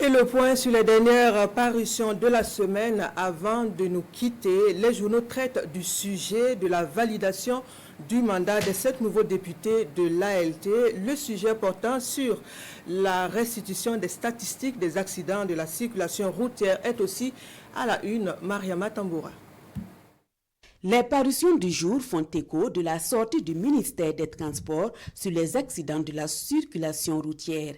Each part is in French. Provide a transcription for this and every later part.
Et le point sur les dernières parutions de la semaine. Avant de nous quitter, les journaux traitent du sujet de la validation du mandat des 7 nouveaux députés de l'ALT. Le sujet portant sur la restitution des statistiques des accidents de la circulation routière est aussi à la une. Mariama Tamboura. Les parutions du jour font écho de la sortie du ministère des Transports sur les accidents de la circulation routière.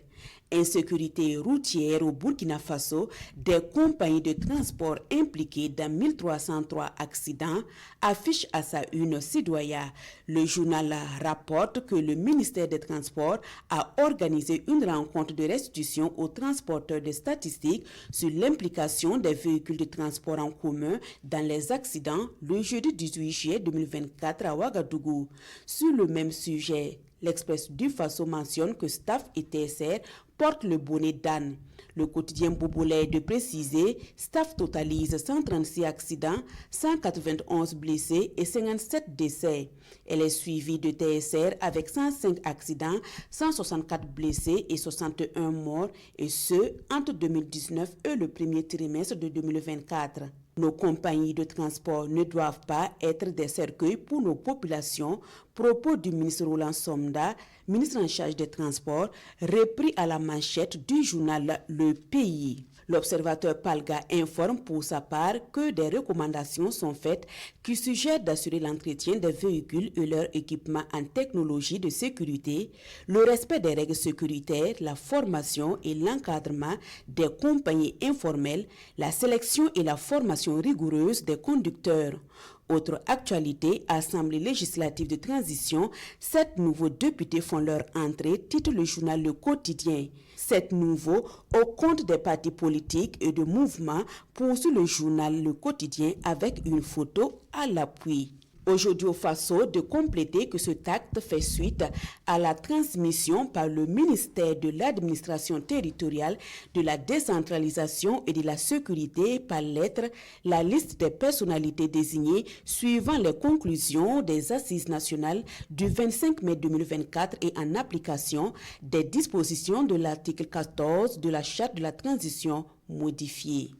Insécurité routière au Burkina Faso, des compagnies de transport impliquées dans 1303 accidents, affiche à sa une Citoyen. Le journal rapporte que le ministère des Transports a organisé une rencontre de restitution aux transporteurs de statistiques sur l'implication des véhicules de transport en commun dans les accidents le jeudi 18 juillet 2024 à Ouagadougou. Sur le même sujet, l'Express du Faso mentionne que Staff et TSR portent le bonnet d'âne. Le quotidien Bobolais de préciser, Staff totalise 136 accidents, 191 blessés et 57 décès. Elle est suivie de TSR avec 105 accidents, 164 blessés et 61 morts, et ce, entre 2019 et le premier trimestre de 2024. Nos compagnies de transport ne doivent pas être des cercueils pour nos populations, propos du ministre Roland Somda, ministre en charge des Transports, repris à la manchette du journal Le Pays. L'observateur Palga informe pour sa part que des recommandations sont faites qui suggèrent d'assurer l'entretien des véhicules et leur équipement en technologie de sécurité, le respect des règles sécuritaires, la formation et l'encadrement des compagnies informelles, la sélection et la formation rigoureuse des conducteurs. Autre actualité, Assemblée législative de transition, 7 nouveaux députés font leur entrée, titre le journal Le Quotidien. 7 nouveaux au compte des partis politiques et de mouvements, poursuit le journal Le Quotidien avec une photo à l'appui. Aujourd'hui au Faso de compléter que ce acte fait suite à la transmission par le ministère de l'administration territoriale, de la décentralisation et de la sécurité par lettre la liste des personnalités désignées suivant les conclusions des assises nationales du 25 mai 2024 et en application des dispositions de l'article 14 de la charte de la transition modifiée.